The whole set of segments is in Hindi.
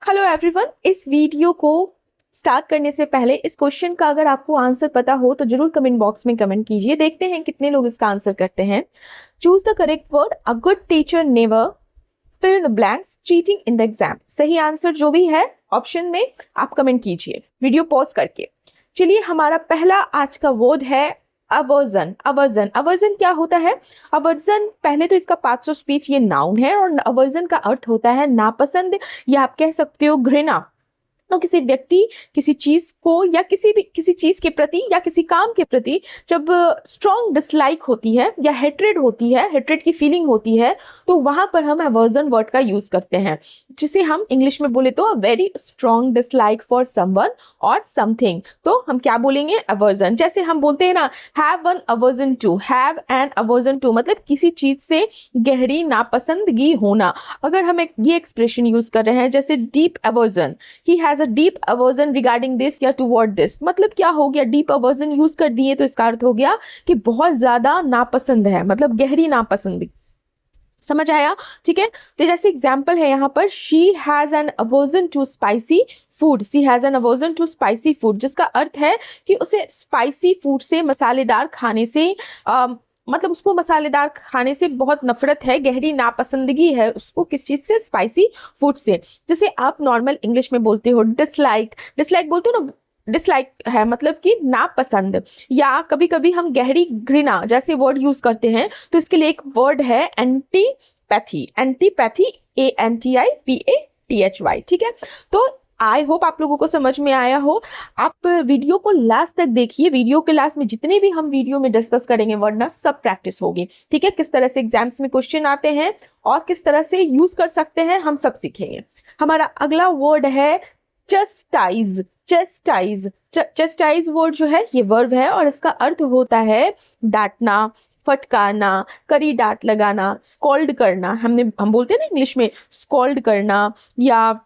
हेलो एवरीवन, इस वीडियो को स्टार्ट करने से पहले इस क्वेश्चन का अगर आपको आंसर पता हो तो जरूर कमेंट बॉक्स में कमेंट कीजिए। देखते हैं कितने लोग इसका आंसर करते हैं। Choose the correct word. A good teacher never fill the blanks cheating in the exam. सही आंसर जो भी है ऑप्शन में आप कमेंट कीजिए वीडियो पॉज करके। चलिए, हमारा पहला आज का वर्ड है अवर्जन। अवर्जन अवर्जन क्या होता है? अवर्जन, पहले तो इसका पार्ट्स ऑफ स्पीच ये नाउन है और अवर्जन का अर्थ होता है नापसंद, या आप कह सकते हो घृणा। तो किसी व्यक्ति, किसी चीज को या किसी चीज के प्रति या किसी काम के प्रति जब स्ट्रॉन्ग डिसलाइक होती है या हेट्रेड होती है, हेट्रेड की फीलिंग होती है, तो वहां पर हम अवर्जन वर्ड का यूज करते हैं, जिसे हम इंग्लिश में बोले तो very strong dislike for someone और समथिंग। तो हम क्या बोलेंगे? अवर्जन। जैसे हम बोलते हैं ना, have an aversion to, have an aversion to मतलब किसी चीज से गहरी नापसंदगी होना। अगर हम ये एक्सप्रेशन यूज कर रहे हैं जैसे deep aversion, he has a deep aversion regarding this या टुवर्ड दिस, मतलब क्या हो गया? डीप अवर्जन यूज कर दिए तो इसका अर्थ हो गया कि बहुत ज्यादा नापसंद है, मतलब गहरी नापसंद। समझ आया? ठीक है। तो जैसे एग्जाम्पल है यहाँ पर, she has an aversion to spicy food. She has an aversion to spicy food, जिसका अर्थ है कि उसे स्पाइसी फूड से, मसालेदार खाने से मतलब उसको मसालेदार खाने से बहुत नफरत है, गहरी नापसंदगी है उसको। किस चीज से? स्पाइसी फूड से। जैसे आप नॉर्मल इंग्लिश में बोलते हो डिसलाइक, डिसलाइक बोलते हो ना, डिसलाइक है मतलब कि नापसंद। या कभी कभी हम गहरी घृणा जैसे वर्ड यूज करते हैं, तो इसके लिए एक वर्ड है एंटीपैथी। Antipathy, ANTIPATHY। ठीक है। तो आई होप आप लोगों को समझ में आया हो। आप वीडियो को लास्ट तक देखिए। वीडियो के लास्ट में जितने भी हम वीडियो में डिस्कस करेंगे वर्ड ना, सब प्रैक्टिस होगी। ठीक है। किस तरह से एग्जाम्स में क्वेश्चन आते हैं और किस तरह से यूज कर सकते हैं, हम सब सीखेंगे। हमारा अगला वर्ड है चस्टाइज। चस्टाइज, चस्टाइज वर्ड जो है ये वर्ब है और इसका अर्थ होता है डांटना, फटकारना, कड़ी डांट लगाना, स्कॉल्ड करना। हम बोलते हैं ना इंग्लिश में स्कॉल्ड करना, या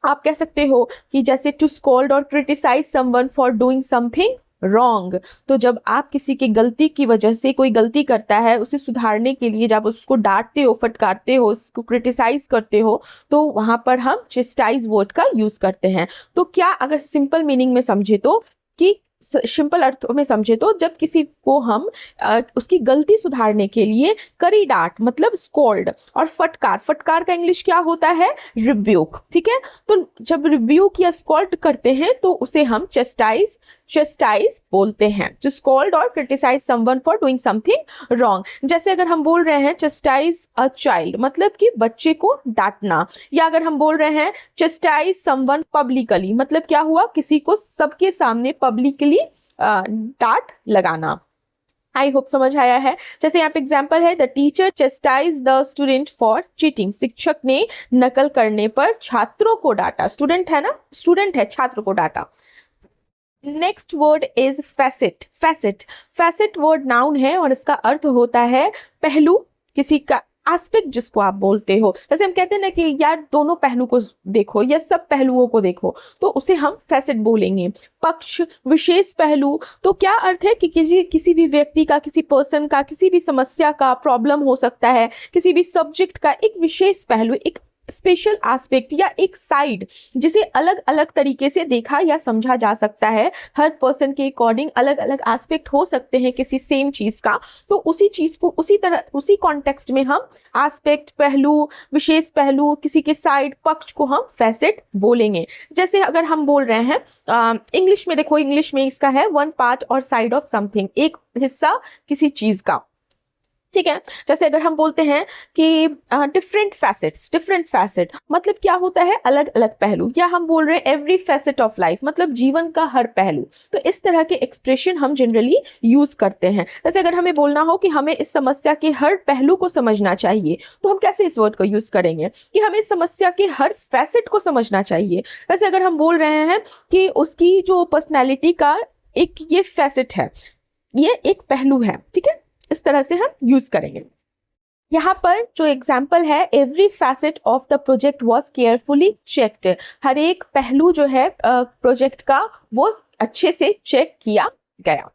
आप कह सकते हो कि जैसे टू स्कॉल्ड और criticise someone for doing something wrong. तो जब आप किसी की गलती की वजह से, कोई गलती करता है उसे सुधारने के लिए जब उसको डांटते हो, फटकारते हो, उसको क्रिटिसाइज करते हो, तो वहां पर हम चेस्टाइज वर्ड का यूज करते हैं। तो क्या, अगर सिंपल मीनिंग में समझे तो, कि सिंपल अर्थों में समझे तो, जब किसी को हम उसकी गलती सुधारने के लिए कड़ी डांट मतलब स्कॉल्ड, और फटकार, फटकार का इंग्लिश क्या होता है? रिब्यूक। ठीक है। तो जब रिब्यूक या स्कॉल्ड करते हैं तो उसे हम चेस्टाइज बोलते हैं, जो स्कॉल्ड और criticise someone for doing something wrong. जैसे अगर हम बोल रहे हैं चेस्टाइज अ चाइल्ड, मतलब कि बच्चे को डांटना। या अगर हम बोल रहे हैं चेस्टाइज समवन पब्लिकली, मतलब क्या हुआ? किसी को सबके सामने पब्लिकली डांट लगाना। आई होप समझ आया है। जैसे यहाँ पे एग्जाम्पल है, the teacher chastise the student for cheating. शिक्षक ने नकल करने पर छात्रों को डांटा। स्टूडेंट है ना, स्टूडेंट है, छात्र को डांटा। Next word is facet. Facet, facet word noun है और इसका अर्थ होता है पहलू, किसी का एस्पेक्ट जिसको आप बोलते हो। जैसे हम कहते हैं ना कि यार दोनों पहलू को देखो या सब पहलुओं को देखो, तो उसे हम फैसेट बोलेंगे। पक्ष, विशेष पहलू। तो क्या अर्थ है कि किसी भी व्यक्ति का, किसी पर्सन का, किसी भी समस्या का, प्रॉब्लम हो सकता है, किसी भी सब्जेक्ट का एक विशेष पहलू, एक स्पेशल एस्पेक्ट या एक साइड, जिसे अलग अलग तरीके से देखा या समझा जा सकता है। हर पर्सन के अकॉर्डिंग अलग अलग एस्पेक्ट हो सकते हैं किसी सेम चीज का, तो उसी चीज को उसी तरह, उसी कॉन्टेक्स्ट में हम एस्पेक्ट, पहलू, विशेष पहलू, किसी के साइड, पक्ष को हम फैसेट बोलेंगे। जैसे अगर हम बोल रहे हैं इंग्लिश में, देखो इंग्लिश में इसका है वन पार्ट और साइड ऑफ समथिंग, एक हिस्सा किसी चीज का। ठीक है। जैसे अगर हम बोलते हैं कि डिफरेंट फैसेट्स, डिफरेंट फैसेट मतलब क्या होता है? अलग अलग पहलू। या हम बोल रहे हैं एवरी फैसेट ऑफ लाइफ, मतलब जीवन का हर पहलू। तो इस तरह के एक्सप्रेशन हम जनरली यूज करते हैं। जैसे अगर हमें बोलना हो कि हमें इस समस्या के हर पहलू को समझना चाहिए, तो हम कैसे इस वर्ड को यूज करेंगे? कि हमें इस समस्या के हर फैसेट को समझना चाहिए। वैसे अगर हम बोल रहे हैं कि उसकी जो पर्सनैलिटी का एक ये फैसेट है, ये एक पहलू है, ठीक है, इस तरह से हम यूज करेंगे। यहाँ पर जो एग्जाम्पल है, every facet of the project was carefully checked. हर एक पहलू जो है प्रोजेक्ट का वो अच्छे से चेक किया गया।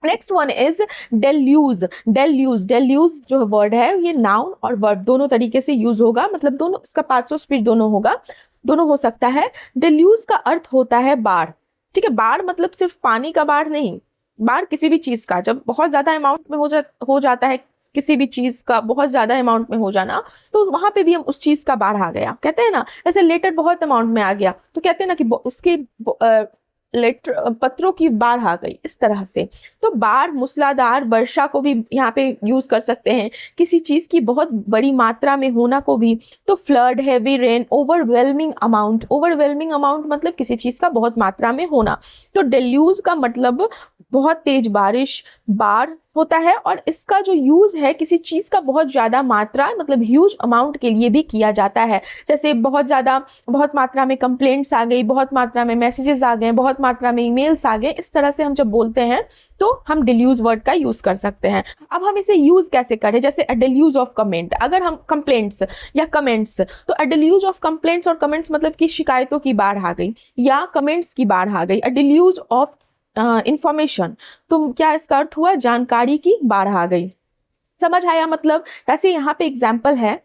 Next one is deluge. Deluge, deluge जो वर्ड है ये नाउन और वर्ब दोनों तरीके से यूज होगा, मतलब दोनों, इसका पार्ट्स ऑफ स्पीच दोनों होगा। दोनों हो सकता है। डिल्यूज का अर्थ होता है बाढ़, ठीक है। बाढ़ मतलब सिर्फ पानी का बाढ़ नहीं, बाढ़ किसी भी चीज का, जब बहुत ज्यादा अमाउंट में हो जाता है, किसी भी चीज का बहुत ज्यादा अमाउंट में हो जाना, तो वहां पे भी हम उस चीज का बाढ़ आ गया कहते हैं ना। जैसे लेटर बहुत अमाउंट में आ गया तो कहते हैं ना कि उसके लेटर पत्रों की बाढ़ आ गई, इस तरह से। तो बाढ़, मूसलाधार वर्षा को भी यहाँ पे यूज कर सकते हैं, किसी चीज की बहुत बड़ी मात्रा में होना को भी। तो flood, heavy rain, overwhelming amount, overwhelming amount मतलब किसी चीज का बहुत मात्रा में होना। तो डेल्यूज का मतलब बहुत तेज बारिश, बाढ़ होता है, और इसका जो यूज है किसी चीज का बहुत ज्यादा मात्रा मतलब ह्यूज अमाउंट के लिए भी किया जाता है। जैसे बहुत मात्रा में कंप्लेंट्स आ गई, बहुत मात्रा में मैसेजेस आ गए, बहुत मात्रा में ईमेल्स आ गए, इस तरह से हम जब बोलते हैं तो हम डिल्यूज वर्ड का यूज कर सकते हैं। अब हम इसे यूज कैसे करें, जैसे अ डिल्यूज ऑफ कमेंट, अगर हम कंप्लेंट्स या कमेंट्स, तो अ डिल्यूज ऑफ कंप्लेंट्स और कमेंट्स मतलब कि शिकायतों की बाढ़ आ गई या कमेंट्स की बाढ़ आ गई। अ डिल्यूज ऑफ इंफॉर्मेशन, तो क्या इसका अर्थ हुआ, जानकारी की बाढ़ आ गई। समझ आया मतलब। वैसे यहाँ पे एग्जाम्पल है,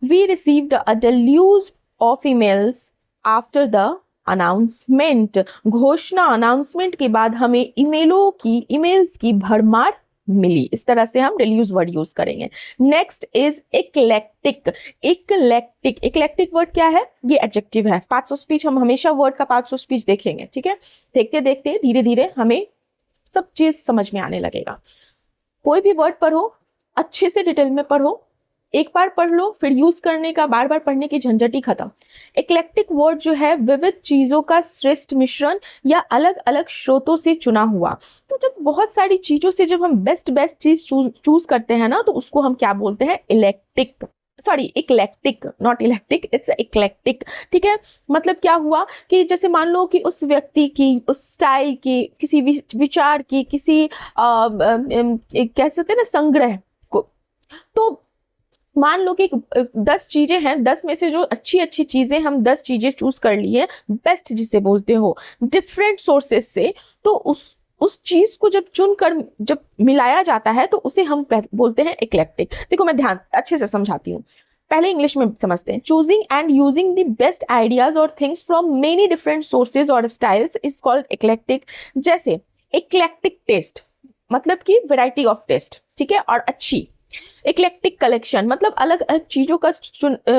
we received a deluge of emails after the announcement, घोषणा अनाउंसमेंट के बाद हमें ईमेल्स की भरमार मिली। इस तरह से हम डेल्यूज वर्ड यूज करेंगे। Next is eclectic. Eclectic word क्या है, ये एडजेक्टिव है। पार्ट्स ऑफ स्पीच, हम हमेशा वर्ड का पार्ट्स ऑफ स्पीच देखेंगे, ठीक है। देखते देखते धीरे धीरे हमें सब चीज समझ में आने लगेगा। कोई भी वर्ड पढ़ो, अच्छे से डिटेल में पढ़ो, एक बार पढ़ लो, फिर यूज करने का, बार बार पढ़ने की झंझट ही खत्म। इक्लेक्टिक वर्ड जो है विविध चीजों का श्रेष्ठ मिश्रण या अलग अलग स्रोतों से चुना हुआ। तो जब बहुत सारी चीजों से जब हम बेस्ट चीज चूज करते हैं ना, तो उसको हम क्या बोलते हैं, eclectic, not electric, it's eclectic, ठीक है। मतलब क्या हुआ कि जैसे मान लो कि उस व्यक्ति की, उस स्टाइल की, किसी विचार की, किसी कह सकते हैं ना संग्रह को, तो मान लो कि 10 चीजें हैं, 10 में से जो अच्छी अच्छी चीजें, हम 10 चीजें चूज कर ली है, बेस्ट जिसे बोलते हो, डिफरेंट सोर्सेस से, तो उस चीज को जब चुनकर जब मिलाया जाता है तो उसे हम बोलते हैं इक्लेक्टिक। देखो मैं ध्यान अच्छे से समझाती हूँ, पहले इंग्लिश में समझते हैं। Choosing and using the best ideas और things from many different sources और स्टाइल्स इज कॉल्ड इक्लेक्टिक। जैसे इक्लेक्टिक टेस्ट मतलब कि वैरायटी ऑफ टेस्ट, ठीक है, और अच्छी। इक्लेक्टिक कलेक्शन मतलब अलग अलग चीजों का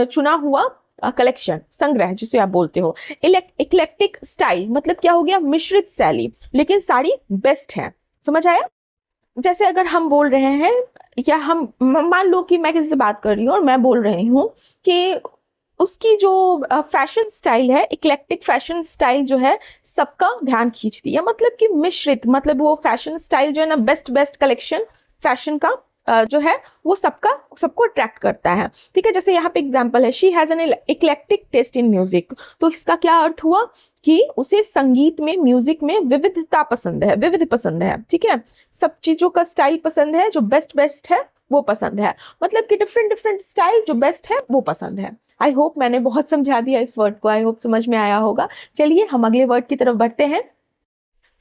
चुना हुआ कलेक्शन, संग्रह जिसे आप बोलते हो। इक्लेक्टिक स्टाइल मतलब क्या हो गया, मिश्रित शैली, लेकिन सारी बेस्ट है। समझ आया। जैसे अगर हम बोल रहे हैं, या हम मान लो कि मैं किसी से बात कर रही हूँ और मैं बोल रही हूँ कि उसकी जो फैशन स्टाइल है, इक्लेक्टिक फैशन स्टाइल जो है सबका ध्यान खींचती है, मतलब कि मिश्रित, मतलब वो फैशन स्टाइल जो है ना, बेस्ट कलेक्शन फैशन का जो है वो सबको अट्रैक्ट करता है, ठीक है। जैसे यहाँ पे एग्जांपल है, she has an eclectic taste in music, तो इसका क्या अर्थ हुआ कि उसे संगीत में, म्यूजिक में विविधता पसंद है, विविध पसंद है, ठीक है। सब चीजों का स्टाइल पसंद है, जो बेस्ट है वो पसंद है, मतलब कि डिफरेंट स्टाइल जो बेस्ट है वो पसंद है। आई होप मैंने बहुत समझा दिया इस वर्ड को, आई होप समझ में आया होगा। चलिए हम अगले वर्ड की तरफ बढ़ते हैं।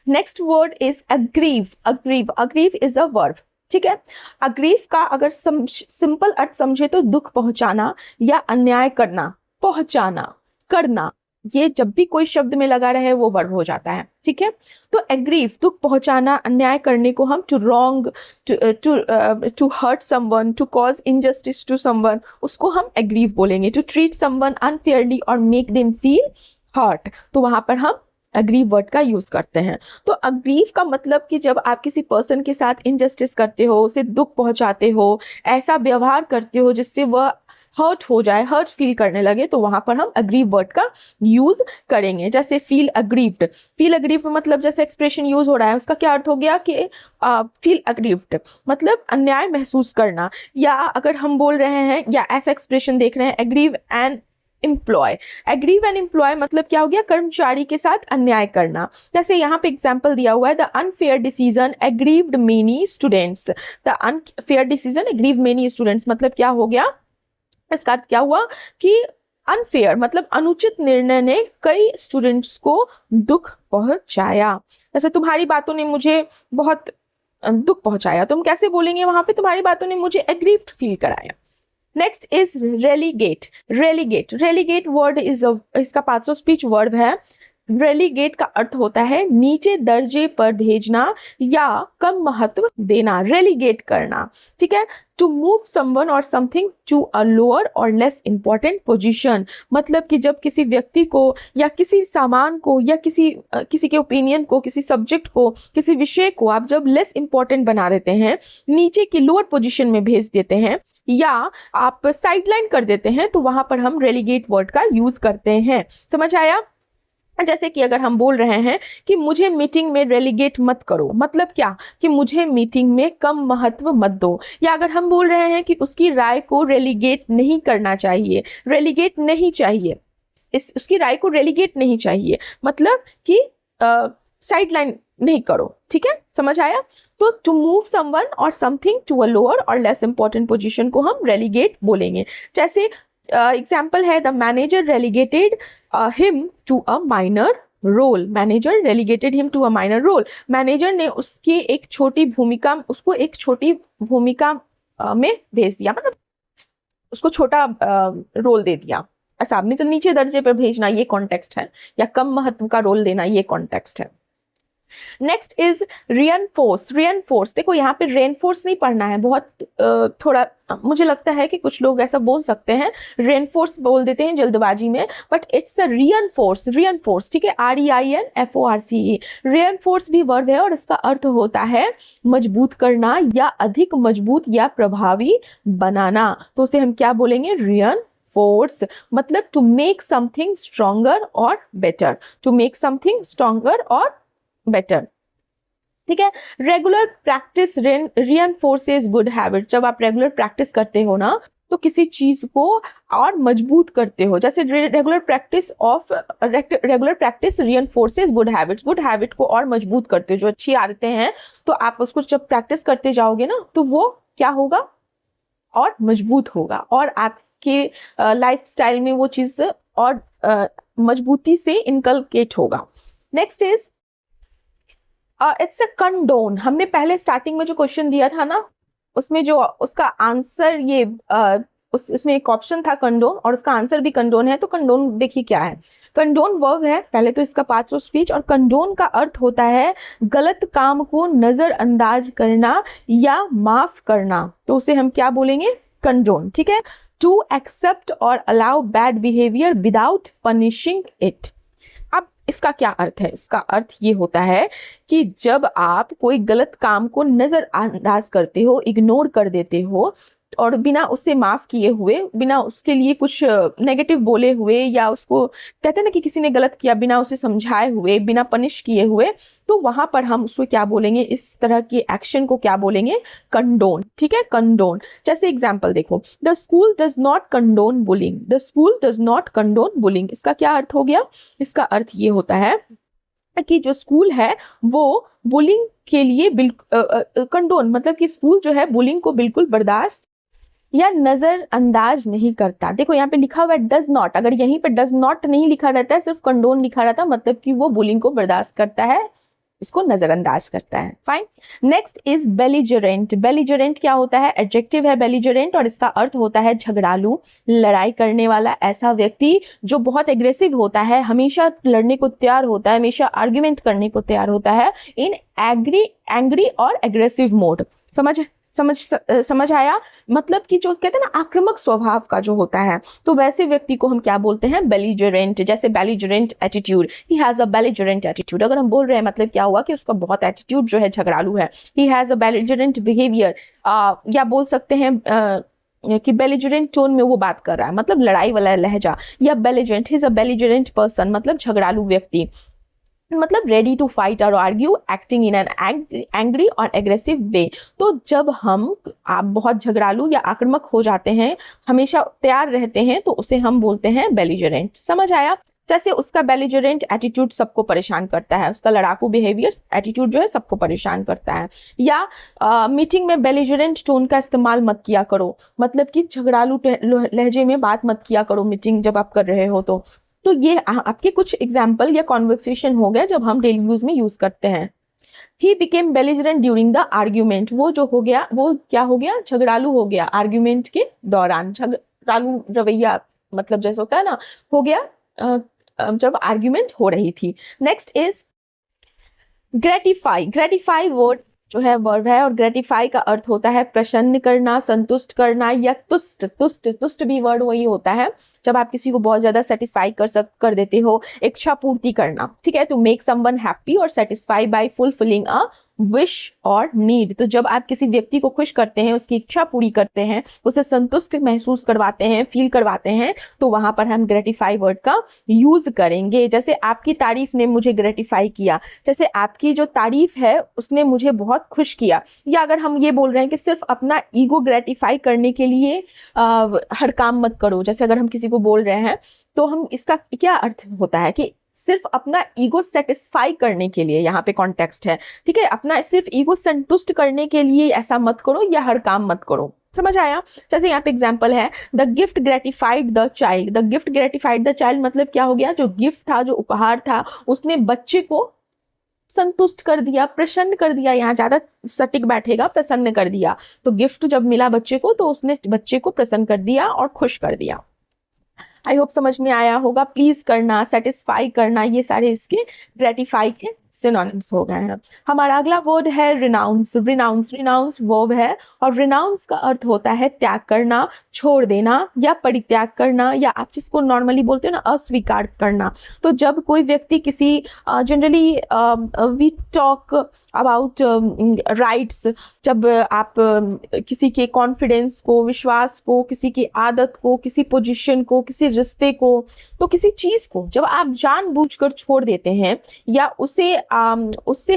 Next word is aggrieved. Aggrieved is a verb, ठीक है। अग्रीव का अगर सिंपल अर्थ समझे तो दुख पहुंचाना या अन्याय करना, पहुंचाना, करना, ये जब भी कोई शब्द में लगा रहे वो वर्ब हो जाता है, ठीक है। तो अग्रीव, दुख पहुंचाना, अन्याय करने को हम to hurt someone, to cause injustice to someone, उसको हम अग्रीव बोलेंगे। टू ट्रीट समवन अनफेयरली और मेक देम फील हर्ट, तो वहां पर हम अग्रीव वर्ड का यूज करते हैं। तो अग्रीव का मतलब कि जब आप किसी पर्सन के साथ इनजस्टिस करते हो, उसे दुख पहुंचाते हो, ऐसा व्यवहार करते हो जिससे वह हर्ट हो जाए, हर्ट फील करने लगे, तो वहां पर हम अग्रीव वर्ड का यूज करेंगे। जैसे फील अग्रीव्ड मतलब जैसे एक्सप्रेशन यूज हो रहा है, उसका क्या अर्थ हो गया कि फील अग्रीव्ड मतलब अन्याय महसूस करना। या अगर हम बोल रहे हैं या ऐसा एक्सप्रेशन देख रहे हैं, अग्रीव एंड एम्प्लॉय मतलब क्या हो गया, कर्मचारी के साथ अन्याय करना। जैसे यहाँ पे एग्जांपल दिया हुआ है, the unfair decision aggrieved many students, the unfair decision aggrieved many students मतलब क्या हो गया, इसका अर्थ क्या हुआ कि अनफेयर मतलब अनुचित निर्णय ने कई स्टूडेंट्स को दुख पहुंचाया। जैसे तुम्हारी बातों ने मुझे बहुत दुख पहुंचाया, तुम कैसे बोलेंगे वहां पे, तुम्हारी बातों ने मुझे एग्रीव्ड फील कराया, next is relegate. Relegate word is इसका पार्ट्स ऑफ स्पीच वर्ब है। रेलीगेट का अर्थ होता है नीचे दर्जे पर भेजना या कम महत्व देना, रेलीगेट करना, ठीक है। टू मूव समवन और समथिंग टू अ लोअर और लेस इंपॉर्टेंट पोजीशन, मतलब कि जब किसी व्यक्ति को या किसी सामान को या किसी के ओपिनियन को, किसी सब्जेक्ट को, किसी विषय को आप जब लेस इंपॉर्टेंट बना देते हैं, नीचे की लोअर पोजीशन में भेज देते हैं या आप साइडलाइन कर देते हैं, तो वहां पर हम रेलीगेट वर्ड का यूज करते हैं। समझ आया? जैसे कि अगर हम बोल रहे हैं कि मुझे मीटिंग में रेलीगेट मत करो, मतलब क्या कि मुझे मीटिंग में कम महत्व मत दो। या अगर हम बोल रहे हैं कि उसकी राय को रेलीगेट नहीं करना चाहिए, रेलीगेट नहीं चाहिए, उसकी राय को रेलीगेट नहीं चाहिए, मतलब कि साइडलाइन नहीं करो, ठीक है। समझ आया? तो टू मूव समवन और समथिंग टू अ लोअर और लेस इंपॉर्टेंट पोजीशन को हम रेलीगेट बोलेंगे। जैसे एग्जाम्पल है, the manager relegated him to a minor role. Manager relegated him to a minor role, manager ने उसको एक छोटी भूमिका में भेज दिया, मतलब उसको छोटा रोल दे दिया। ऐसा नहीं तो नीचे दर्जे पर भेजना, ये कॉन्टेक्स्ट है, या कम महत्व का रोल देना, ये कॉन्टेक्स्ट है। Next is reinforce. देखो यहाँ पे रेनफोर्स नहीं पढ़ना है, बहुत थोड़ा मुझे लगता है कि कुछ लोग ऐसा बोल सकते हैं, रेनफोर्स बोल देते हैं जल्दबाजी में, बट इट्स अ रियनफोर्स, ठीक है, REINFORCE। रियनफोर्स भी वर्ब है और इसका अर्थ होता है मजबूत करना या अधिक मजबूत या प्रभावी बनाना। तो उसे हम क्या बोलेंगे? रियनफोर्स, मतलब टू मेक समथिंग स्ट्रॉन्गर और better, to make something stronger और बेटर, ठीक है। Regular practice reinforces good habit. जब आप रेगुलर प्रैक्टिस करते हो ना, तो किसी चीज को और मजबूत करते हो। जैसे regular practice reinforces good habits, good habit को और मजबूत करते हो। जो अच्छी आदतें हैं, तो आप उसको जब प्रैक्टिस करते जाओगे ना, तो वो क्या होगा? और मजबूत होगा, और आपके लाइफस्टाइल में वो चीज और मजबूती से इनकलकेट होगा। Next is it's a condone. हमने पहले स्टार्टिंग में जो क्वेश्चन दिया था ना, उसमें जो उसका आंसर ये उसमें एक ऑप्शन था कंडोन, और उसका आंसर भी कंडोन है। तो कंडोन देखिए क्या है। कंडोन वर्ब है, पहले तो इसका पार्ट्स ऑफ स्पीच, और कंडोन का अर्थ होता है गलत काम को नजरअंदाज करना या माफ करना। तो उसे हम क्या बोलेंगे? कंडोन, ठीक है। टू एक्सेप्ट और allow bad behaviour without punishing it. अब इसका क्या अर्थ है? इसका अर्थ ये होता है कि जब आप कोई गलत काम को नजरअंदाज करते हो, इग्नोर कर देते हो, और बिना उसे माफ किए हुए, बिना उसके लिए कुछ नेगेटिव बोले हुए, या उसको कहते हैं ना कि किसी ने गलत किया, बिना उसे समझाए हुए, बिना पनिश किए हुए, तो वहां पर हम उसको क्या बोलेंगे? इस तरह के एक्शन को क्या बोलेंगे? कंडोन, ठीक है, कंडोन। जैसे एग्जाम्पल देखो, the school does not condone bullying, the school does not condone bullying. इसका क्या अर्थ हो गया? इसका अर्थ ये होता है कि जो स्कूल है वो बुलिंग के लिए कंडोन, मतलब कि स्कूल जो है बुलिंग को बिल्कुल बर्दाश्त या नजरअंदाज नहीं करता। देखो यहाँ पे लिखा हुआ है डज नॉट, अगर यहीं पे डज नॉट नहीं लिखा रहता है, सिर्फ कंडोन लिखा रहता, मतलब कि वो बुलिंग को बर्दाश्त करता है, इसको नजरअंदाज करता है। Fine. Next is belligerent. Belligerent क्या होता है? एडजेक्टिव है बेलिजरेंट, और इसका अर्थ होता है झगड़ालू, लड़ाई करने वाला, ऐसा व्यक्ति जो बहुत एग्रेसिव होता है, हमेशा लड़ने को तैयार होता है, हमेशा आर्ग्यूमेंट करने को तैयार होता है, इन एंग्री और एग्रेसिव मोड। समझ आया? मतलब कि जो कहते हैं ना आक्रामक स्वभाव का जो होता है, तो वैसे व्यक्ति को हम क्या बोलते हैं? बेलिजरेंट। जैसे belligerent attitude, he has a belligerent attitude. अगर हम बोल रहे हैं मतलब क्या हुआ कि उसका बहुत एटीट्यूड जो है झगड़ालू है। He has a belligerent behaviour, या बोल सकते हैं कि बेलिजरेंट टोन में वो बात कर रहा है, मतलब लड़ाई वाला लहजा, या belligerent, he is a belligerent person, मतलब झगड़ालू व्यक्ति, मतलब रेडी टू फाइट और argue, acting in an angry और एग्रेसिव वे। तो जब आप बहुत झगड़ालू या आक्रामक हो जाते हैं, हमेशा तैयार रहते हैं, तो उसे हम बोलते हैं बेलिजरेंट। समझ आया? जैसे उसका बेलिजरेंट एटीट्यूड सबको परेशान करता है, उसका लड़ाकू बिहेवियर एटीट्यूड जो है सबको परेशान करता है। या मीटिंग में बेलिजरेंट टोन का इस्तेमाल मत किया करो, मतलब कि झगड़ालू लहजे में बात मत किया करो मीटिंग जब आप कर रहे हो। तो ये आपके कुछ एग्जाम्पल या कॉन्वर्सेशन हो गए जब हम डेली यूज में यूज करते हैं। He became belligerent during the argument, वो जो हो गया वो क्या हो गया, झगड़ालू हो गया आर्ग्यूमेंट के दौरान। झगड़ालू रवैया मतलब जैसे होता है ना, हो गया जब आर्ग्यूमेंट हो रही थी। Next is gratify. Gratify word जो है वर्ब है, और ग्रेटिफाई का अर्थ होता है प्रसन्न करना, संतुष्ट करना या तुष्ट। तुष्ट तुष्ट भी वर्ड वही होता है जब आप किसी को बहुत ज्यादा सेटिस्फाई कर देते हो, इच्छा पूर्ति करना, ठीक है। टू मेक समवन हैप्पी और satisfy by fulfilling a wish और नीड। तो जब आप किसी व्यक्ति को खुश करते हैं, उसकी इच्छा पूरी करते हैं, उसे संतुष्ट महसूस करवाते हैं, फील करवाते हैं, तो वहां पर हम ग्रेटिफाई वर्ड का यूज करेंगे। जैसे आपकी तारीफ ने मुझे ग्रेटिफाई किया, जैसे आपकी जो तारीफ है उसने मुझे बहुत खुश किया। या अगर हम ये बोल रहे हैं कि सिर्फ अपना ईगो ग्रेटिफाई करने के लिए हर काम मत करो, जैसे अगर हम किसी को बोल रहे हैं तो हम इसका क्या अर्थ होता है कि सिर्फ अपना ईगो सेटिस्फाई करने के लिए, यहाँ पे कॉन्टेक्स्ट है, ठीक है, अपना सिर्फ ईगो संतुष्ट करने के लिए ऐसा मत करो या हर काम मत करो। समझ आया? जैसे यहाँ पे एग्जाम्पल है, the gift gratified the child. The gift gratified the child मतलब क्या हो गया, जो गिफ्ट था, जो उपहार था, उसने बच्चे को संतुष्ट कर दिया, प्रसन्न कर दिया। यहाँ ज्यादा सटीक बैठेगा, प्रसन्न कर दिया। तो गिफ्ट जब मिला बच्चे को तो उसने बच्चे को प्रसन्न कर दिया और खुश कर दिया। आई होप समझ में आया होगा। प्लीज करना, सेटिस्फाई करना, ये सारे इसके ग्रेटिफाई के सिनोनिम्स हो गए हैं। हमारा अगला वर्ड है रिनाउंस। रिनाउंस रिनाउंस वर्ब है, और रिनाउंस का अर्थ होता है त्याग करना, छोड़ देना या परित्याग करना, या आप जिसको नॉर्मली बोलते हो ना अस्वीकार करना। तो जब कोई व्यक्ति किसी generally we talk about rights, जब आप किसी के कॉन्फिडेंस को, विश्वास को, किसी की आदत को, किसी पोजीशन को, किसी रिश्ते को, तो किसी चीज को जब आप जानबूझकर छोड़ देते हैं या उससे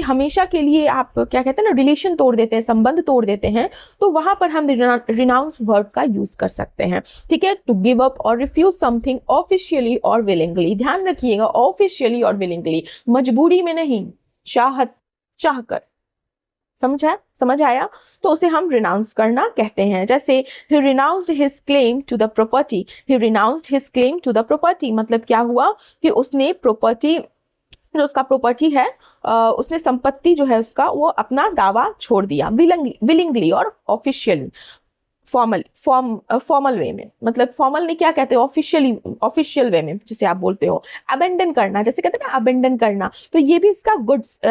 हमेशा के लिए आप क्या कहते हैं ना, रिलेशन तोड़ देते हैं, संबंध तोड़ देते हैं, तो वहां पर हम रिनाउंस वर्ब का यूज कर सकते हैं। ठीक है, टू गिव अप और रिफ्यूज समथिंग ऑफिशियली और विलिंगली। ध्यान रखिएगा, ऑफिशियली और विलिंगली, मजबूरी में नहीं, चाहकर। समझ आया? तो उसे हम रिनाउंस करना कहते हैं। जैसे he renounced his claim to the property। he renounced his claim to the property मतलब क्या हुआ कि उसने प्रॉपर्टी, जो उसका प्रॉपर्टी है, उसने संपत्ति जो है उसका, वो अपना दावा छोड़ दिया। विलिंगली और ऑफिशियली, फॉर्मल वे में, मतलब फॉर्मल नहीं, क्या कहते हैं, ऑफिशियल वे में जिसे आप बोलते हो। अबेंडन करना, जैसे कहते हैं ना अबेंडन करना, तो ये भी इसका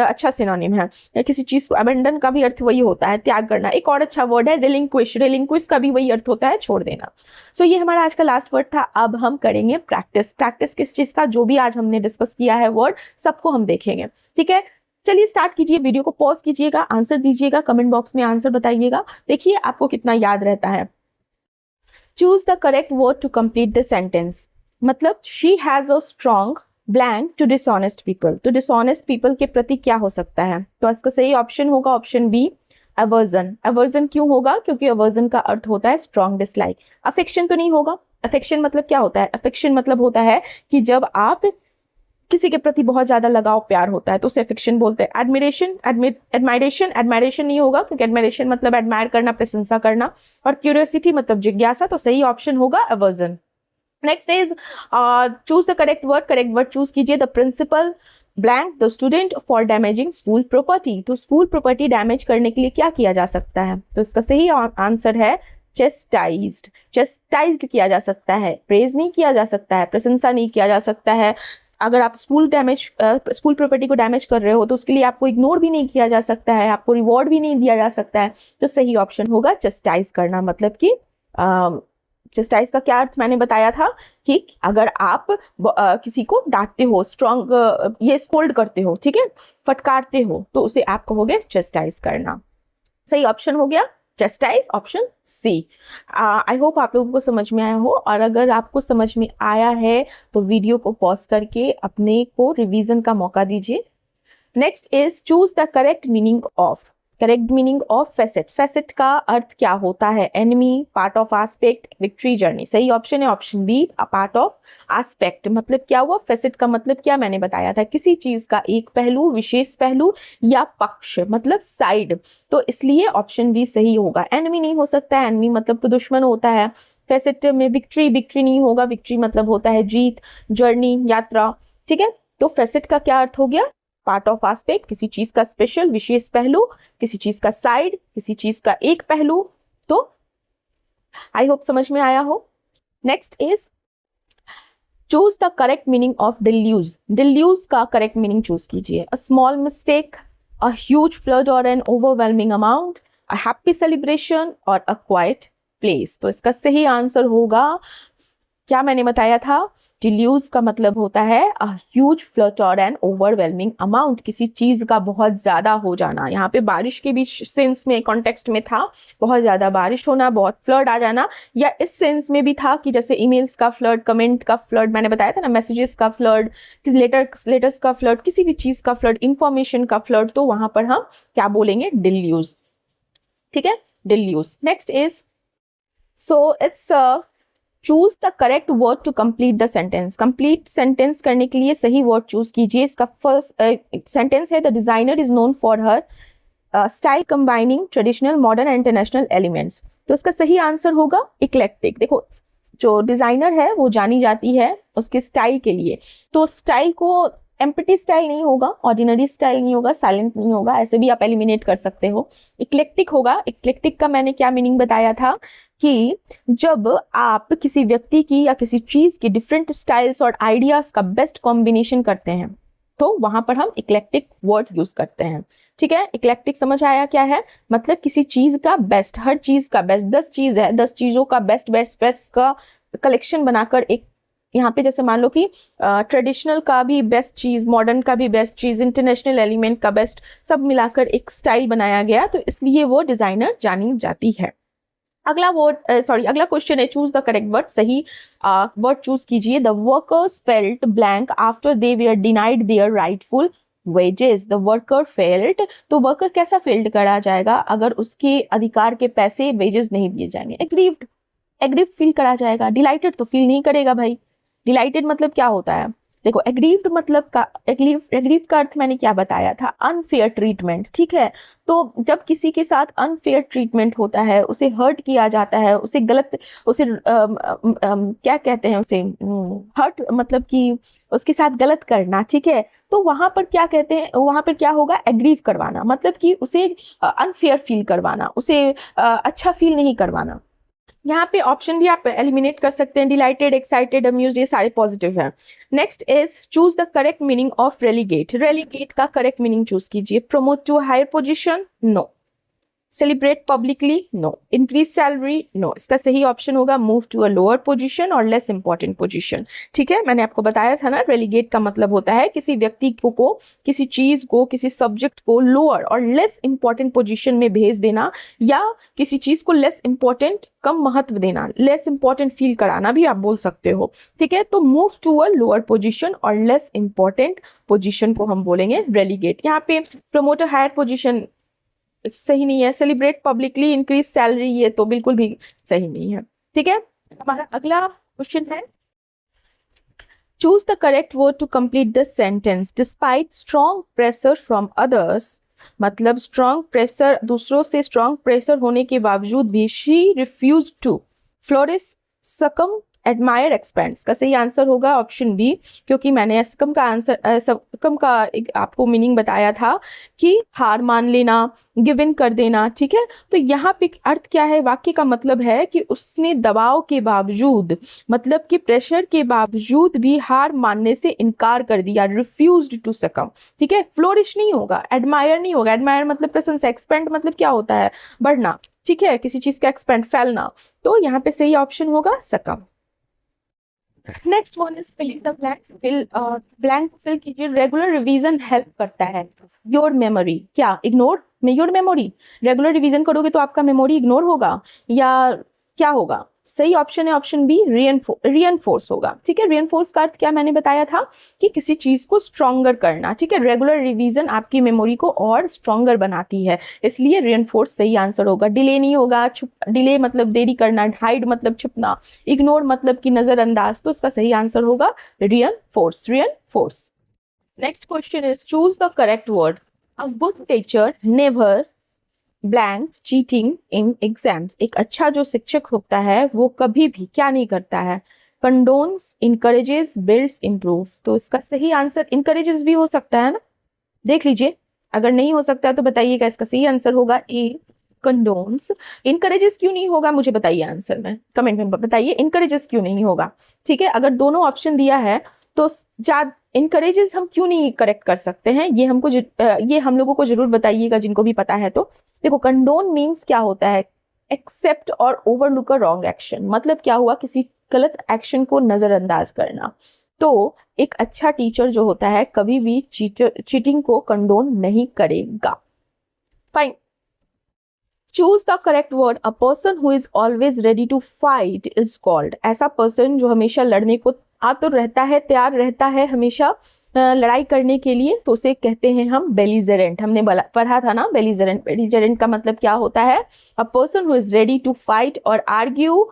अच्छा सिनोनिम है। किसी चीज को अबेंडन का भी अर्थ वही होता है, त्याग करना। एक और अच्छा वर्ड है रिलिंक्विश। रिलिंक्विश का भी वही अर्थ होता है, छोड़ देना। सो ये हमारा आज का लास्ट वर्ड था। अब हम करेंगे प्रैक्टिस किस चीज का, जो भी आज हमने डिस्कस किया है वर्ड, सबको हम देखेंगे। ठीक है, चलिए स्टार्ट कीजिए। वीडियो को पॉज कीजिएगा, आंसर दीजिएगा, कमेंट बॉक्स में आंसर बताइएगा। देखिए आपको कितना याद रहता है। Choose the correct word to complete the sentence. मतलब she has a strong blank to dishonest people. तो डिसऑनेस्ट पीपल के प्रति क्या हो सकता है? तो इसका सही ऑप्शन होगा ऑप्शन बी, अवर्जन। अवर्जन क्यों होगा? क्योंकि अवर्जन का अर्थ होता है स्ट्रॉन्ग डिसलाइक। अफेक्शन तो नहीं होगा। अफेक्शन मतलब क्या होता है? अफेक्शन मतलब होता है कि जब आप किसी के प्रति बहुत ज्यादा लगाव, प्यार होता है, तो उसे अफेक्शन बोलते हैं। एडमायरेशन नहीं होगा, क्योंकि एडमायरेशन मतलब एडमायर करना, प्रशंसा करना, और क्यूरियोसिटी मतलब जिज्ञासा। तो सही ऑप्शन होगा aversion. Next is choose the correct word. Correct word choose कीजिए। The principal blank the student for damaging school property. तो स्कूल प्रॉपर्टी डैमेज करने के लिए क्या किया जा सकता है? तो इसका सही आंसर है चेस्टाइज्ड। चेस्टाइज्ड किया जा सकता है, प्रेज नहीं किया जा सकता है, प्रशंसा नहीं किया जा सकता है। अगर आप स्कूल प्रॉपर्टी को डैमेज कर रहे हो तो उसके लिए आपको इग्नोर भी नहीं किया जा सकता है, आपको रिवॉर्ड भी नहीं दिया जा सकता है। तो सही ऑप्शन होगा चेस्टाइज करना। मतलब कि चेस्टाइज का क्या अर्थ मैंने बताया था कि अगर आप किसी को डांटते हो, स्ट्रॉन्ग ये स्कोल्ड करते हो, ठीक है, फटकारते हो, तो उसे आप कहोगे चेस्टाइज करना। सही ऑप्शन हो गया chastise, option C. I hope आप लोगों को समझ में आया हो, और अगर आपको समझ में आया है तो वीडियो को पॉज करके अपने को रिवीजन का मौका दीजिए। Next is choose the correct meaning of. Correct meaning of facet. Facet का अर्थ क्या होता है? Enemy, part of aspect, victory journey. सही ऑप्शन है option B, part of aspect. मतलब क्या हुआ? फेसेट का मतलब क्या मैंने बताया था, किसी चीज का एक पहलू, विशेष पहलू या पक्ष, मतलब साइड। तो इसलिए ऑप्शन बी सही होगा। एनिमी नहीं हो सकता है, एनिमी मतलब तो दुश्मन होता है। फेसेट में विक्ट्री नहीं होगा, विक्ट्री मतलब होता है जीत, जर्नी, यात्रा। ठीक है, तो फेसेट का क्या अर्थ हो गया? पार्ट ऑफ एस्पेक्ट, किसी चीज का स्पेशल विशेष पहलू, किसी चीज का साइड, किसी चीज का एक पहलू। तो आई होप समझ में आया हो। Next is choose the correct meaning of deluge. Deluge का करेक्ट मीनिंग चूज कीजिए। A small mistake, a huge flood और an overwhelming amount, a happy celebration और अ क्वाइट प्लेस। तो इसका सही आंसर होगा, क्या मैंने बताया था, डिल्यूज का मतलब होता है अ ह्यूज फ्लड और एन ओवरवेलमिंग अमाउंट, किसी चीज का बहुत ज्यादा हो जाना। यहाँ पे बारिश के भी सेंस में, कॉन्टेक्स्ट में था, बहुत ज्यादा बारिश होना, बहुत फ्लड आ जाना, या इस सेंस में भी था कि जैसे ईमेल्स का फ्लड, कमेंट का फ्लड, मैंने बताया था ना, मैसेजेस का फ्लड, लेटर्स का फ्लड, किसी भी चीज का फ्लड, इंफॉर्मेशन का फ्लड, तो वहां पर हम क्या बोलेंगे, डिल्यूज। ठीक है, deluge. Next is so it's choose the correct word to complete the sentence. Complete sentence करने के लिए सही वर्ड चूज कीजिए। इसका फर्स्ट सेंटेंस है, the designer is known for her style combining traditional, modern and international elements. तो इसका सही आंसर होगा इक्लेक्टिक। देखो, जो डिजाइनर है वो जानी जाती है उसके स्टाइल के लिए, तो स्टाइल को एम्प्टी स्टाइल नहीं होगा, ऑर्डिनरी स्टाइल नहीं होगा, साइलेंट नहीं होगा, ऐसे भी आप एलिमिनेट कर सकते हो। इक्लेक्टिक होगा। इक्लेक्टिक का मैंने क्या मीनिंग बताया था कि जब आप किसी व्यक्ति की या किसी चीज की डिफरेंट स्टाइल्स और आइडियाज का बेस्ट कॉम्बिनेशन करते हैं, तो वहां पर हम इक्लेक्टिक वर्ड यूज करते हैं। ठीक है, इक्लेक्टिक समझ आया क्या है, मतलब किसी चीज का बेस्ट, हर चीज का बेस्ट, 10 चीज है, 10 चीजों का बेस्ट बेस्ट बेस्ट का कलेक्शन बनाकर एक, यहाँ पे जैसे मान लो कि ट्रेडिशनल का भी बेस्ट चीज, मॉडर्न का भी बेस्ट चीज, इंटरनेशनल एलिमेंट का बेस्ट, सब मिलाकर एक स्टाइल बनाया गया, तो इसलिए वो डिजाइनर जानी जाती है। अगला अगला क्वेश्चन है, चूज द करेक्ट वर्ड। सही वर्ड चूज कीजिए। The workers felt blank after they were denied their rightful wages. The worker felt, तो वर्कर कैसा फेल्ड करा जाएगा अगर उसके अधिकार के पैसे, वेजेस नहीं दिए जाएंगे। एग्रीव्ड, एग्रीव फील करा जाएगा। डिलाइटेड तो फील नहीं करेगा भाई। डिलाइटेड मतलब क्या होता है, देखो, एग्रीव्ड मतलब का, एग्रीव्ड का अर्थ मैंने क्या बताया था, अनफेयर ट्रीटमेंट। ठीक है, तो जब किसी के साथ अनफेयर ट्रीटमेंट होता है, उसे हर्ट किया जाता है, उसे गलत, उसे क्या कहते हैं, उसे हर्ट मतलब कि उसके साथ गलत करना। ठीक है, तो वहां पर क्या कहते हैं, वहां पर क्या होगा, एग्रीव करवाना, मतलब कि उसे अनफेयर फील करवाना, उसे अच्छा फील नहीं करवाना। यहाँ पे ऑप्शन भी आप एलिमिनेट कर सकते हैं, डिलाइटेड, एक्साइटेड, अम्यूज्ड, ये सारे पॉजिटिव हैं। Next is choose the correct meaning of relegate. Relegate का करेक्ट मीनिंग चूज कीजिए। Promote to higher position, no. Celebrate publicly, no. Increase salary, no. इसका सही ऑप्शन होगा move to a lower position और लेस इंपॉर्टेंट पोजीशन। ठीक है, मैंने आपको बताया था ना, रेलीगेट का मतलब होता है किसी व्यक्ति को किसी चीज को, किसी सब्जेक्ट को लोअर और लेस इंपॉर्टेंट पोजीशन में भेज देना, या किसी चीज को लेस इंपॉर्टेंट, कम महत्व देना, लेस इंपॉर्टेंट फील कराना भी आप बोल सकते हो। ठीक है, तो move to a lower position और लेस इंपॉर्टेंट पोजीशन को हम बोलेंगे रेलीगेट। यहाँ पे प्रमोट अ हायर पोजीशन सही नहीं है। सेलिब्रेट पब्लिकली, इंक्रीज सैलरी, ये तो बिल्कुल भी सही नहीं है। ठीक है, हमारा अगला क्वेश्चन है, choose the correct word to complete the sentence. Despite strong pressure from others, मतलब स्ट्रॉन्ग प्रेशर, दूसरों से स्ट्रॉन्ग प्रेशर होने के बावजूद भी she refuse to flourish, succumb, admire, expands. का सही आंसर होगा ऑप्शन बी, क्योंकि मैंने सकम का आंसर, सकम का एक आपको मीनिंग बताया था कि हार मान लेना, गिव इन कर देना। ठीक है, तो यहाँ पे अर्थ क्या है, वाक्य का मतलब है कि उसने दबाव के बावजूद, मतलब कि प्रेशर के बावजूद भी हार मानने से इनकार कर दिया, रिफ्यूज्ड टू सकम। ठीक है, फ्लोरिश नहीं होगा, एडमायर नहीं होगा। एडमायर मतलब प्रशंसा, एक्सपेंड मतलब क्या होता है, बढ़ना। ठीक है, किसी चीज का एक्सपेंड, फैलना। तो यहाँ पे सही ऑप्शन होगा succumb. Next one is filling the blanks. Blank fill कीजिए। रेगुलर रिवीजन हेल्प करता है योर मेमोरी, क्या इग्नोर में, योर मेमोरी। रेगुलर रिवीजन करोगे तो आपका मेमोरी इग्नोर होगा या क्या होगा? सही ऑप्शन है ऑप्शन बी, रियनफोर्स होगा। ठीक है, रियनफोर्स का अर्थ क्या मैंने बताया था कि किसी चीज को स्ट्रॉन्गर करना। ठीक है, रेगुलर रिवीजन आपकी मेमोरी को और स्ट्रॉन्गर बनाती है, इसलिए रियनफोर्स सही आंसर होगा। डिले नहीं होगा, डिले मतलब देरी करना, हाइड मतलब छुपना, इग्नोर मतलब कि नजरअंदाज, तो इसका सही आंसर होगा reinforce, reinforce. Next question is choose the correct word. A good teacher never blank cheating in exams. एक अच्छा जो शिक्षक होता है वो कभी भी क्या नहीं करता है, कंडोन्स, इनकरेजेस, बिल्ड्स, इम्प्रूव। तो इसका सही आंसर इनकरेजेस भी हो सकता है ना, देख लीजिए, अगर नहीं हो सकता है तो बताइएगा। इसका सही आंसर होगा ए, कंडोन्स। इनकरेजेस क्यों नहीं होगा, मुझे बताइए आंसर में, कमेंट में बताइए इनकरेजेस क्यों नहीं होगा। ठीक है, अगर दोनों ऑप्शन दिया है तो इनकरेजेस हम क्यों नहीं करेक्ट कर सकते हैं, ये हमको ये हम लोगों को जरूर बताइएगा जिनको भी पता है तो। देखो, कंडोन मीन्स क्या होता है, एक्सेप्ट और ओवरलुक अ रॉन्ग एक्शन। मतलब क्या हुआ, किसी गलत एक्शन को नजरअंदाज करना। तो एक अच्छा टीचर जो होता है कभी भी चीटिंग को कंडोन नहीं करेगा। Fine. Choose the correct word. A person who is always ready to fight is called. ऐसा पर्सन जो हमेशा लड़ने को आतुर रहता है, तैयार रहता है हमेशा लड़ाई करने के लिए, तो उसे कहते हैं हम बेलिजरेंट। हमने पढ़ा था ना बेलिजरेंट। बेलिजरेंट का मतलब क्या होता है, a person who is ready to fight और आर्ग्यू।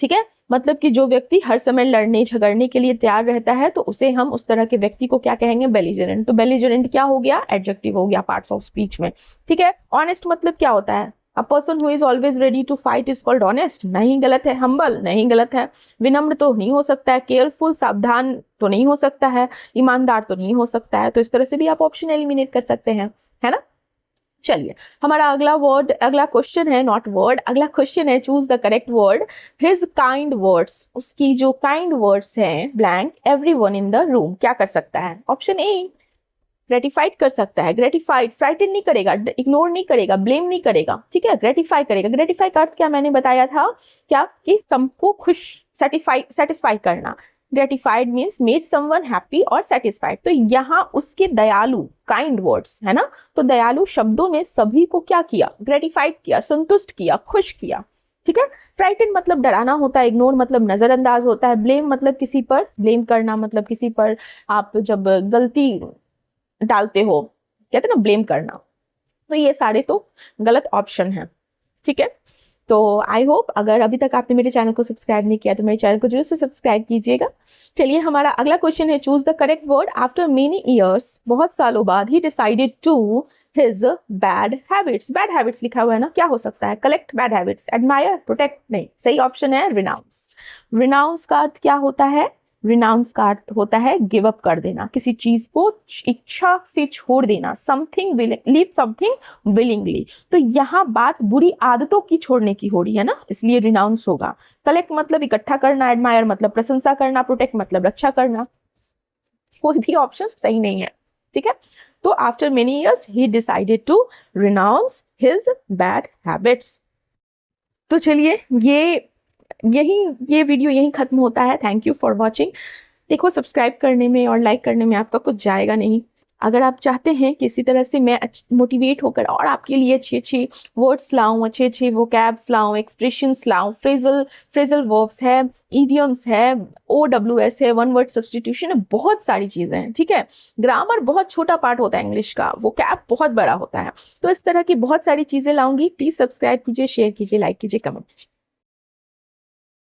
ठीक है, मतलब कि जो व्यक्ति हर समय लड़ने झगड़ने के लिए तैयार रहता है, तो उसे हम उस तरह के व्यक्ति को क्या कहेंगे, बेलिजरेंट। तो बेलिजरेंट क्या हो गया, एडजेक्टिव हो गया पार्ट्स ऑफ स्पीच में। ठीक है, ऑनेस्ट मतलब क्या होता है, a person who is always ready to fight is called honest, नहीं गलत है। हम्बल, नहीं गलत है। विनम्र तो नहीं हो सकता है। केयरफुल, सावधान तो नहीं हो सकता है। ईमानदार तो नहीं हो सकता है। तो इस तरह से भी आप ऑप्शन एलिमिनेट कर सकते हैं, है ना। चलिए, हमारा अगला क्वेश्चन है, नॉट वर्ड, अगला क्वेश्चन है, choose the correct word. His kind words, उसकी जो काइंड वर्ड्स हैं, blank everyone in the room, क्या कर सकता है। ऑप्शन ए, ग्रेटिफाइड कर सकता है। ग्रेटिफाइड, फ्राइटन नहीं करेगा, इग्नोर नहीं करेगा, ब्लेम नहीं करेगा। ठीक है, ग्रेटिफाई करेगा। ग्रेटिफाई का अर्थ क्या मैंने बताया था, क्या कि सबको खुश, सेटिस्फाई करना। Gratified means made someone happy और सेटिस्फाइड। तो यहाँ उसके दयालु, काइंड वर्ड्स है ना, तो दयालु शब्दों ने सभी को क्या किया, ग्रेटिफाइड किया, संतुष्ट किया, खुश किया। ठीक है, फ्राइटन मतलब डराना होता है, इग्नोर मतलब नजरअंदाज होता है, ब्लेम मतलब किसी पर, ब्लेम करना मतलब किसी पर आप जब गलती डालते हो, कहते हैं ना ब्लेम करना। तो ये सारे तो गलत ऑप्शन है। ठीक है, तो आई होप अगर अभी तक आपने मेरे चैनल को सब्सक्राइब नहीं किया तो मेरे चैनल को जरूर से सब्सक्राइब कीजिएगा। चलिए, हमारा अगला क्वेश्चन है, choose the correct word. After many years, बहुत सालों बाद, he decided to his bad habits. Bad habits लिखा हुआ है ना, क्या हो सकता है, collect bad habits, admire, protect, नहीं, सही ऑप्शन है रिनाउंस। रिनाउंस का अर्थ क्या होता है, रिनाउंस का अर्थ होता है गिव अप कर देना, किसी चीज को इच्छा से छोड़ देना, समथिंग लीव समथिंग विलिंगली। तो यहाँ बात बुरी आदतों की छोड़ने की हो रही है ना, इसलिए रिनाउंस होगा। कलेक्ट मतलब इकट्ठा करना, एडमायर मतलब प्रशंसा करना, प्रोटेक्ट मतलब रक्षा करना। कोई भी ऑप्शन सही नहीं है। ठीक है, तो after many years he decided to renounce his bad habits. तो चलिए, ये वीडियो यहीं खत्म होता है। Thank you for watching. देखो, सब्सक्राइब करने में और लाइक करने में आपका कुछ जाएगा नहीं। अगर आप चाहते हैं कि इसी तरह से मैं मोटिवेट होकर और आपके लिए अच्छे अच्छे वर्ड्स लाऊं, अच्छे अच्छे वोकैब्स लाऊं, एक्सप्रेशंस लाऊं, फ्रेजल वर्ब्स है, इडियम्स है, OWS है, वन वर्ड सब्सटीट्यूशन है, बहुत सारी चीज़ें हैं। ठीक है, ग्रामर बहुत छोटा पार्ट होता है इंग्लिश का, वोकैब बहुत बड़ा होता है। तो इस तरह की बहुत सारी चीज़ें लाऊंगी। प्लीज़ सब्सक्राइब कीजिए, शेयर कीजिए, लाइक कीजिए, कमेंट कीजिए।